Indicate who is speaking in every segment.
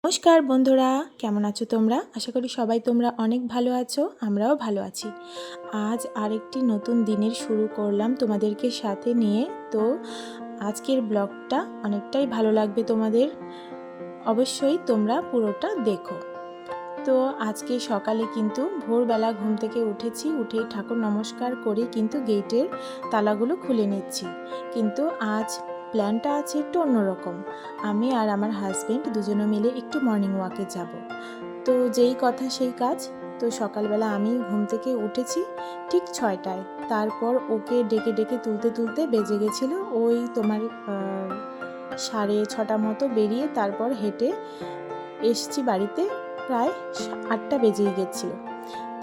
Speaker 1: নমস্কার বন্ধুরা, কেমন আছো তোমরা? আশা করি সবাই তোমরা অনেক ভালো আছো, আমরাও ভালো আছি। আজ আরেকটি নতুন দিনের শুরু করলাম তোমাদেরকে সাথে নিয়ে। তো আজকের ব্লগটা অনেকটাই ভালো লাগবে তোমাদের, অবশ্যই তোমরা পুরোটা দেখো। তো আজকে সকালে কিন্তু ভোরবেলা ঘুম থেকে উঠেছি, উঠে ঠাকুর নমস্কার করে কিন্তু গেটের তালাগুলো খুলে নিচ্ছি। কিন্তু আজ প্ল্যানটা আছে একটু অন্যরকম। আমি আর আমার হাজব্যান্ড দুজনে মিলে একটু মর্নিং ওয়াকে যাব। তো যেই কথা সেই কাজ। তো সকালবেলা আমি ঘুম থেকে উঠেছি ঠিক 6টায়। তারপর ওকে ডেকে ডেকে তুলতে তুলতে বেজে গেছিলো ওই তোমার 6:30 মতো, বেরিয়ে তারপর হেঁটে এসেছি বাড়িতে প্রায় 8টা বেজেই গেছিলো।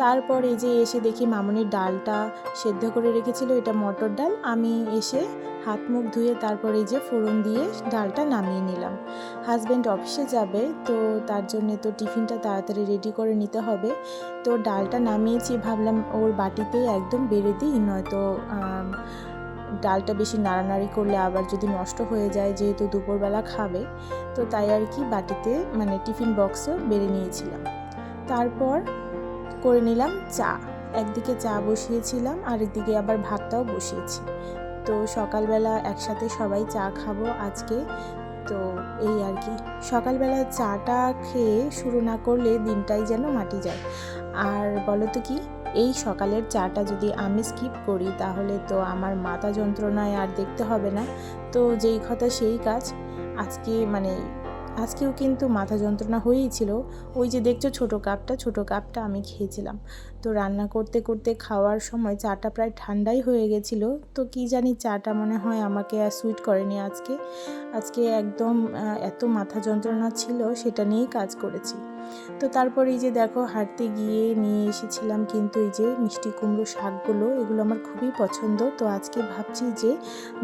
Speaker 1: তারপর এই যে এসে দেখি মামনির ডালটা সেদ্ধ করে রেখেছিল, এটা মটর ডাল। আমি এসে হাত মুখ ধুয়ে তারপর এই যে ফোড়ন দিয়ে ডালটা নামিয়ে নিলাম। হাজব্যান্ড অফিসে যাবে, তো তার জন্যে তো টিফিনটা তাড়াতাড়ি রেডি করে নিতে হবে। তো ডালটা নামিয়েছি, ভাবলাম ওর বাটিতেই একদম বেড়ে দিই, নয়তো ডালটা বেশি নাড়ানাড়ি করলে আবার যদি নষ্ট হয়ে যায়, যেহেতু দুপুরবেলা খাবে, তো তাই আর কি বাটিতে মানে টিফিন বক্সে বেড়ে নিয়েছিলাম। তারপর করে নিলাম চা। একদিকে চা বসিয়েছিলাম আর একদিকে আবার ভাতটাও বসিয়েছি। তো সকালবেলা একসাথে সবাই চা খাবো আজকে। তো এই আর কি, সকালবেলা চাটা খেয়ে শুরু না করলে দিনটাই যেন মাটি যায়। আর বলো তো কি, এই সকালের চাটা যদি আমি স্কিপ করি তাহলে তো আমার মাথা যন্ত্রণায় আর দেখতে হবে না। তো যেই কথা সেই কাজ, আজকেও কিন্তু মাথা যন্ত্রণা হয়েই ছিল। ওই যে দেখছো ছোটো কাপটা আমি খেয়েছিলাম। তো রান্না করতে করতে খাওয়ার সময় চাটা প্রায় ঠান্ডাই হয়ে গেছিলো। তো কি জানি চাটা মনে হয় আমাকে আর সুইট করেনি আজকে একদম এত মাথা যন্ত্রণা ছিল, সেটা নিয়েই কাজ করেছি। তো তারপর এই যে দেখো, হাঁটতে গিয়ে নিয়ে এসেছিলাম কিন্তু এই যে মিষ্টি কুমড়ো শাকগুলো, এগুলো আমার খুবই পছন্দ। তো আজকে ভাবছি যে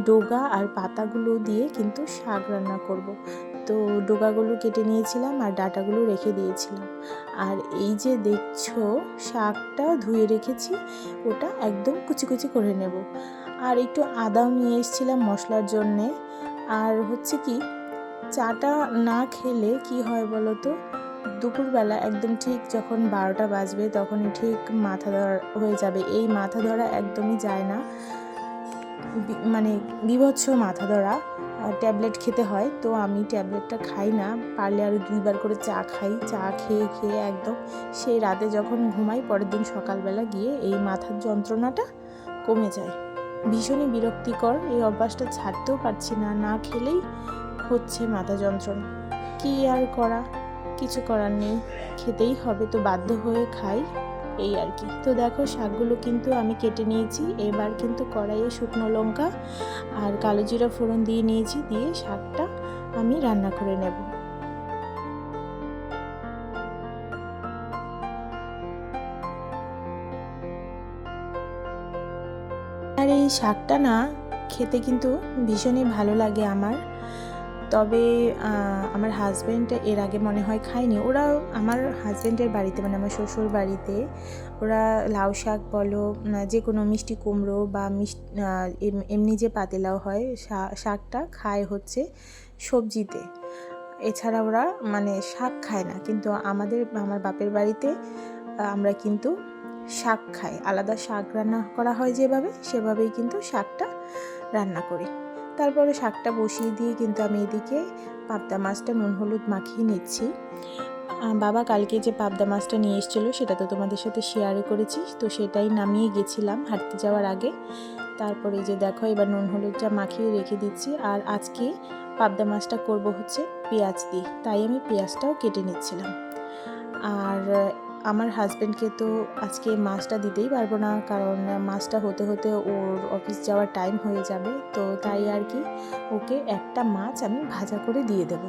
Speaker 1: ডগা আর পাতাগুলো দিয়ে কিন্তু শাক রান্না করব। তো ডগাগুলো কেটে নিয়েছিলাম আর ডাঁটাগুলো রেখে দিয়েছিলাম। আর এই যে দেখছো শাকটা ধুয়ে রেখেছি, ওটা একদম কুচি কুচি করে নেব। আর একটু আদাও নিয়ে এসেছিলাম মশলার জন্যে। আর হচ্ছে কি, চাটা না খেলে কি হয় বলো তো, দুপুরবেলা একদম ঠিক যখন 12টা বাজবে তখনই ঠিক মাথা ধরা হয়ে যাবে। এই মাথা ধরা একদমই যায় না, মানে বিভৎস মাথা ধরা। ট্যাবলেট খেতে হয়, তো আমি ট্যাবলেটটা খাই না, পারলে আরও 2বার করে চা খাই। চা খেয়ে খেয়ে একদম সেই রাতে যখন ঘুমাই, পরের দিন সকালবেলা গিয়ে এই মাথার যন্ত্রণাটা কমে যায়। ভীষণই বিরক্তিকর, এই অভ্যাসটা ছাড়তেও পারছি না, না খেলেই হচ্ছে মাথা যন্ত্রণা। কি আর করা, কিছু করার নেই, খেতেই হবে, তো বাধ্য হয়ে খাই, এই আর কি। তো দেখো শাকগুলো কিন্তু আমি কেটে নিয়েছি। এবার কিন্তু কড়াইয়ে শুকনো লঙ্কা আর কালো জিরা ফোড়ন দিয়ে নিয়েছি, দিয়ে শাকটা আমি রান্না করে নেব। আর এই শাকটা না খেতে কিন্তু ভীষণই ভালো লাগে আমার। তবে আমার হাজব্যান্ড এর আগে মনে হয় খায়নি। ওরা আমার হাজব্যান্ডের বাড়িতে, মানে আমার শ্বশুর বাড়িতে, ওরা লাউ শাক বলো, যে কোনো মিষ্টি কুমড়ো বা এমনি যে পাতিলাও হয়, শাকটা খায় হচ্ছে সবজিতে। এছাড়া ওরা মানে শাক খায় না। কিন্তু আমার বাপের বাড়িতে আমরা কিন্তু শাক খাই, আলাদা শাক রান্না করা হয় যেভাবে, সেভাবেই কিন্তু শাকটা রান্না করি। তারপরে শাকটা বসিয়ে দিয়ে কিন্তু আমি এদিকে পাবদা মাছটা নুন হলুদ মাখিয়ে নিচ্ছি। বাবা কালকে যে পাবদা মাছটা নিয়ে এসেছিলো সেটা তো তোমাদের সাথে শেয়ার করেছি, তো সেটাই নামিয়ে গেছিলাম হাঁটতে যাওয়ার আগে। তারপরে যে দেখো এবার নুন হলুদটা মাখিয়ে রেখে দিচ্ছি। আর আজকে পাবদা মাছটা করব হচ্ছে পেঁয়াজ দিয়ে, তাই আমি পেঁয়াজটাও কেটে নিচ্ছিলাম। আর আমার হাজব্যান্ডকে তো আজকে মাছটা দিতেই পারবো না, কারণ মাছটা হতে হতে ওর অফিস যাওয়ার টাইম হয়ে যাবে। তো তাই আর কি, ওকে একটা মাছ আমি ভাজা করে দিয়ে দেব।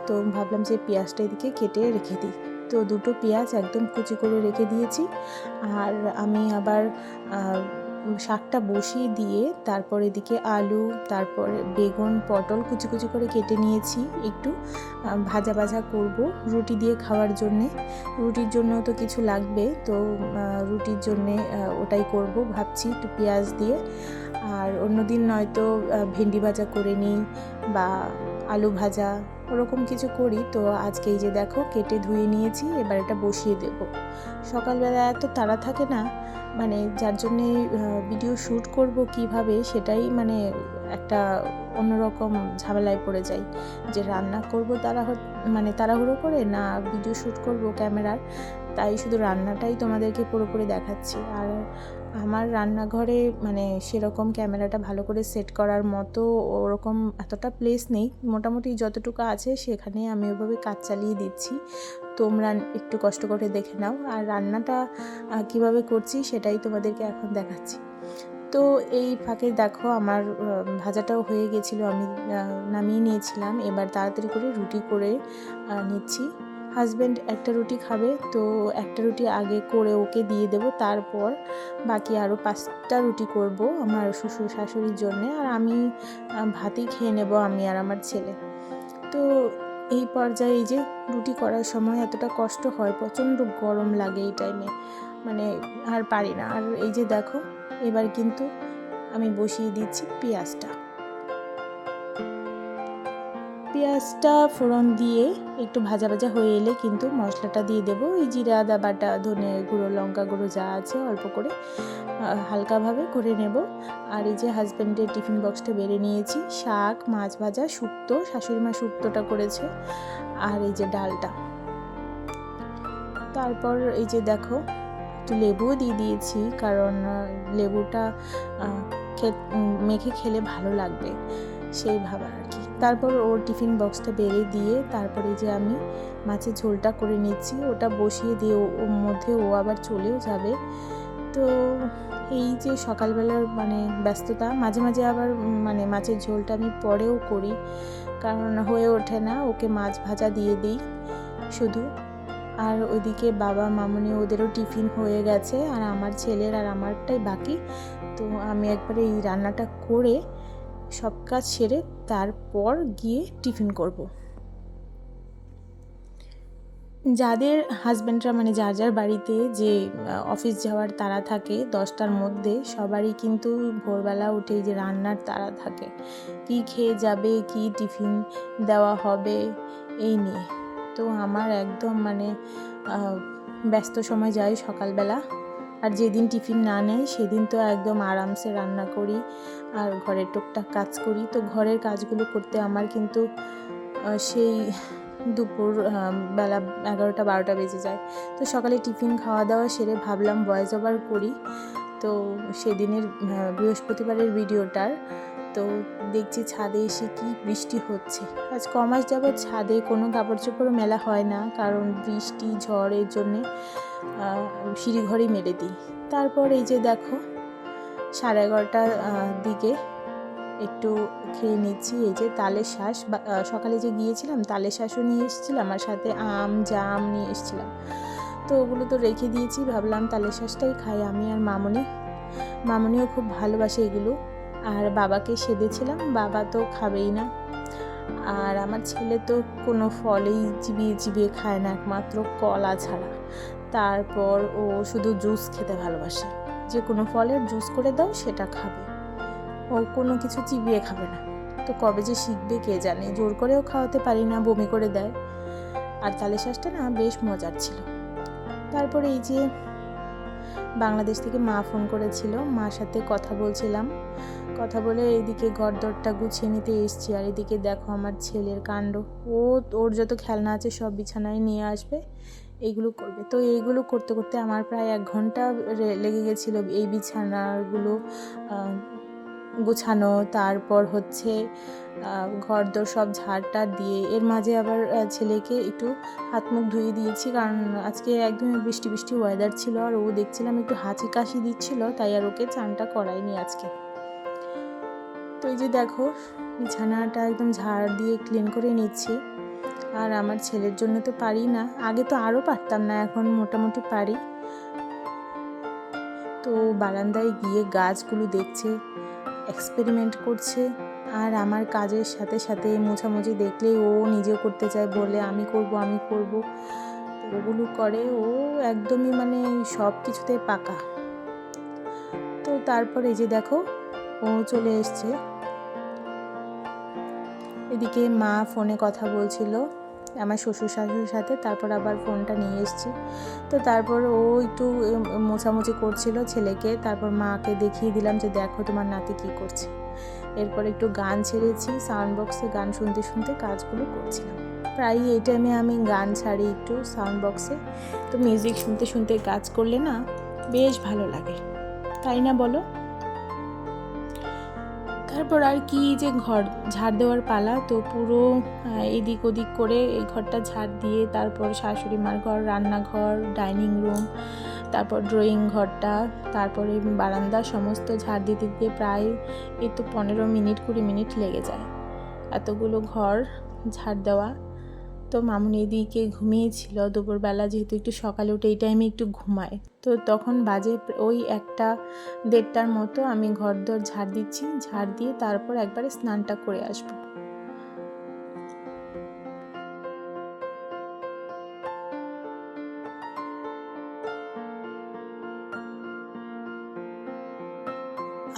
Speaker 1: তো ভাবলাম যে পেঁয়াজটা এদিকে কেটে রেখে দিই। তো 2টো পেঁয়াজ একদম কুচি করে রেখে দিয়েছি। আর আমি আবার শাকটা বসিয়ে দিয়ে তারপর এদিকে আলু, তারপর বেগুন, পটল কুচি কুচি করে কেটে নিয়েছি। একটু ভাজা ভাজা করব রুটি দিয়ে খাওয়ার জন্যে। রুটির জন্য তো কিছু লাগবে, তো রুটির জন্যে ওটাই করব ভাবছি, একটু পেঁয়াজ দিয়ে। আর অন্যদিন নয়তো ভেন্ডি ভাজা করে নিই বা আলু ভাজা, ওরকম কিছু করি। তো আজকে এই যে দেখো কেটে ধুয়ে নিয়েছি, এবার এটা বসিয়ে দেব। সকালবেলা এত তাড়া থাকে না, মানে যার জন্যে ভিডিও শ্যুট করব কিভাবে সেটাই মানে একটা অন্যরকম ঝামেলায় পড়ে যাই, যে রান্না করব মানে তাড়াহুড়ো করে, না ভিডিও শ্যুট করব ক্যামেরার। তাই শুধু রান্নাটাই তোমাদেরকে পুরোপুরি দেখাচ্ছি। আর আমার রান্নাঘরে মানে সেরকম ক্যামেরাটা ভালো করে সেট করার মতো ওরকম এতটা প্লেস নেই, মোটামুটি যতটুকু আছে সেখানে আমি ওভাবে কাজ চালিয়ে দিচ্ছি। তোমরা একটু কষ্ট করে দেখে নাও। আর রান্নাটা কিভাবে করছি সেটাই তোমাদেরকে এখন দেখাচ্ছি। তো এই ফাঁকে দেখো আমার ভাজাটাও হয়ে গেছিলো, আমি নামিয়ে নিয়েছিলাম। এবার তাড়াতাড়ি করে রুটি করে নিচ্ছি। হাজব্যান্ড একটা রুটি খাবে, তো একটা রুটি আগে করে ওকে দিয়ে দেব, তারপর বাকি আরও 5টা রুটি করব আমার শ্বশুর শাশুড়ির জন্যে। আর আমি ভাতই খেয়ে নেব, আমি আর আমার ছেলে। তো এই পর্যায়ে এই যে রুটি করার সময় এতটা কষ্ট হয়, প্রচণ্ড গরম লাগে এই টাইমে, মানে আর পারি না। আর এই যে দেখো এবার কিন্তু আমি বসিয়ে দিচ্ছি পেঁয়াজটা ফোড়ন দিয়ে একটু ভাজা ভাজা হয়ে এলে কিন্তু মশলাটা দিয়ে দেবো, এই জিরা আদা বাটা, ধনে গুঁড়ো, লঙ্কা গুঁড়ো যা আছে অল্প করে হালকাভাবে করে নেব। আর এই যে হাজব্যান্ডের টিফিন বক্সটা বেড়ে নিয়েছি, শাক, মাছ ভাজা, শুক্তো, শাশুড়ি মা শুক্তোটা করেছে, আর এই যে ডালটা। তারপর এই যে দেখো একটু লেবুও দিয়ে দিয়েছি, কারণ লেবুটা মেখে খেলে ভালো লাগবে সেই ভাবা আর কি। তারপর ওর টিফিন বক্সটা বেড়ে দিয়ে তারপরে যে আমি মাছের ঝোলটা করে নিচ্ছি, ওটা বসিয়ে দিয়ে ওর মধ্যে ও আবার চলেও যাবে। তো এই যে সকালবেলার মানে ব্যস্ততা, মাঝে মাঝে আবার মানে মাছের ঝোলটা আমি পরেও করি, কারণ হয়ে ওঠে না, ওকে মাছ ভাজা দিয়ে দিই শুধু। আর ওইদিকে বাবা মামুনি ওদেরও টিফিন হয়ে গেছে, আর আমার ছেলের আর আমারটাই বাকি। তো আমি একবারে এই রান্নাটা করে সব কাজ সেরে তারপর গিয়ে টিফিন করব। যাদের হাজব্যান্ডরা মানে যার যার বাড়িতে যে অফিস যাওয়ার তাড়া থাকে 10টার মধ্যে, সবারই কিন্তু ভোরবেলা উঠে যে রান্নার তাড়া থাকে, কি খেয়ে যাবে, কি টিফিন দেওয়া হবে এই নিয়ে। তো আমার একদম মানে ব্যস্ত সময় যায় সকালবেলা। আর যেদিন টিফিন না নেয় সেদিন তো একদম আরামসে রান্না করি আর ঘরের টুকটাক কাজ করি। তো ঘরের কাজগুলো করতে আমার কিন্তু সেই দুপুর বেলা 11টা-12টা বেজে যায়। তো সকালে টিফিন খাওয়া দাওয়া সেরে ভাবলাম ভয়েস ওভার করি। তো সেদিনের বৃহস্পতিবারের ভিডিওটার, তো দেখছি ছাদে এসে কি বৃষ্টি হচ্ছে। আজ কমাস যাবৎ ছাদে কোনো কাপড় চোপড় মেলা হয় না, কারণ বৃষ্টি ঝড়ের জন্যে সিঁড়ি ঘরই মেলে দিই। তারপর এই যে দেখো 11:30টার দিকে একটু খেয়ে নিচ্ছি এই যে তালের শাঁস। সকালে যে গিয়েছিলাম তালের শাঁসও নিয়ে এসেছিলাম, আর সাথে আম জাম নিয়ে এসেছিলাম। তো ওগুলো তো রেখে দিয়েছি, ভাবলাম তালের শাঁসটাই খাই আমি আর মামুনিও খুব ভালোবাসে এগুলো। আর বাবাকে সেধেছিলাম, বাবা তো খাবেই না। আর আমার ছেলে তো কোনো ফলেই চিবিয়ে চিবিয়ে খায় না, একমাত্র কলা ছাড়া। তারপর ও শুধু জুস খেতে ভালোবাসে, যে কোনো ফলের জুস করে দাও সেটা খাবে, ও কোনো কিছু চিবিয়ে খাবে না। তো কবে যে শিখবে কে জানে, জোর করেও খাওয়াতে পারি না, বমি করে দেয়। আর তালের শাঁসটা না বেশ মজার ছিল। তারপরে এই যে বাংলাদেশ থেকে মা ফোন করেছিল, মার সাথে কথা বলছিলাম, কথা বলে এইদিকে ঘরদোরটা গুছিয়ে নিতে এসছি। আর এদিকে দেখো আমার ছেলের কাণ্ড, ওর যত খেলনা আছে সব বিছানায় নিয়ে আসবে, এইগুলো করবে। তো এইগুলো করতে করতে আমার প্রায় 1 ঘন্টা লেগে গেছিলো, এই বিছানাগুলো গোছানো, তারপর হচ্ছে ঘরদোর সব ঝাড়টা দিয়ে, এর মাঝে আবার ছেলেকে একটু হাত মুখ ধুয়ে দিয়েছি, কারণ আজকে একদমই বৃষ্টি বৃষ্টি ওয়েদার ছিল, আর ও দেখছিলাম একটু হাঁচি কাশি দিচ্ছিল, তাই আর ওকে চানটা করাইনি আজকে। তো এই যে দেখো বিছানাটা একদম ঝাড় দিয়ে ক্লিন করে নিচ্ছি। আর আমার ছেলের জন্য তো পারি না, আগে তো আরও পারতাম না, এখন মোটামুটি পারি। তো বারান্দায় গিয়ে গাছগুলো দেখছে, এক্সপেরিমেন্ট করছে, আর আমার কাজের সাথে সাথে মোছামুছি দেখলেই ও নিজেও করতে চায়, বলে আমি করব। ওগুলো করে, ও একদমই মানে সব কিছুতে পাকা। তো তারপর এই যে দেখো ও চলে এসছে, এদিকে মা ফোনে কথা বলছিল আমার শ্বশুর শাশুড়ির সাথে, তারপর আবার ফোনটা নিয়ে এসেছি। তো তারপর ও একটু মোছামুছি করছিল ছেলেকে, তারপর মাকে দেখিয়ে দিলাম যে দেখো তোমার নাতি কী করছে। এরপর একটু গান ছেড়েছি, সাউন্ড বক্সে গান শুনতে শুনতে কাজগুলো করছিলাম। প্রায় এই টাইমে আমি গান ছাড়ি একটু সাউন্ড বক্সে, তো মিউজিক শুনতে শুনতে কাজ করলে না বেশ ভালো লাগে, তাই না বলো? তারপর আর কি, যে ঘর ঝাড় দেওয়ার পালা, তো পুরো এদিক ওদিক করে এই ঘরটা ঝাড় দিয়ে তারপর শাশুড়ি মার ঘর, রান্নাঘর, ডাইনিং রুম, তারপর ড্রয়িং ঘরটা, তারপরে বারান্দা সমস্ত ঝাড় দিতে দিতে প্রায় এই তো 15-20 মিনিট লেগে যায় এতগুলো ঘর ঝাড় দেওয়া। তো মামুনি এদিকে ঘুমিয়েছিল দুপুরবেলা, যেহেতু একটু সকালে উঠে এই টাইমে একটু ঘুমায়, তো তখন বাজে ওই 1-1:30টার মতো। আমি ঘর দর ঝাড় দিচ্ছি, ঝাড় দিয়ে তারপর একবারে স্নানটা করে আসবো।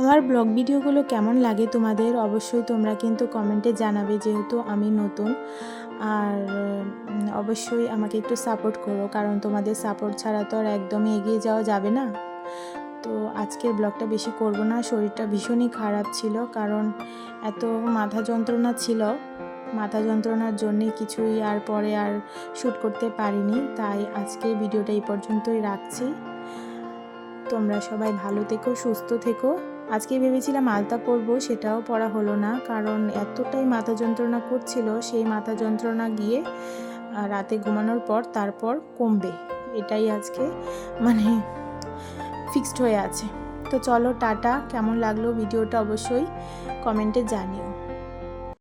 Speaker 1: আমার ব্লগ ভিডিওগুলো কেমন লাগে তোমাদের অবশ্যই তোমরা কিন্তু কমেন্টে জানাবে, যেহেতু আমি নতুন। আর অবশ্যই আমাকে একটু সাপোর্ট করো, কারণ তোমাদের সাপোর্ট ছাড়া তো আর একদমই এগিয়ে যাওয়া যাবে না। তো আজকের ব্লগটা বেশি করব না, শরীরটা ভীষণই খারাপ ছিল, কারণ এত মাথা যন্ত্রণা ছিল, মাথা যন্ত্রণার জন্যে কিছুই আর পরে আর শ্যুট করতে পারিনি। তাই আজকে ভিডিওটা এই পর্যন্তই রাখছি। তোমরা সবাই ভালো থেকো, সুস্থ থেকো। আজকে ভেবেছিলাম আলতা পরবো, সেটাও পরা হলো না, কারণ এতটাই মাথা যন্ত্রণা করছিল। সেই মাথা যন্ত্রণা গিয়ে রাতে ঘুমানোর পর তারপর কমবে, এটাই আজকে মানে ফিক্সড হয়ে আছে। তো চলো টাটা, কেমন লাগলো ভিডিওটা অবশ্যই কমেন্টে জানিও।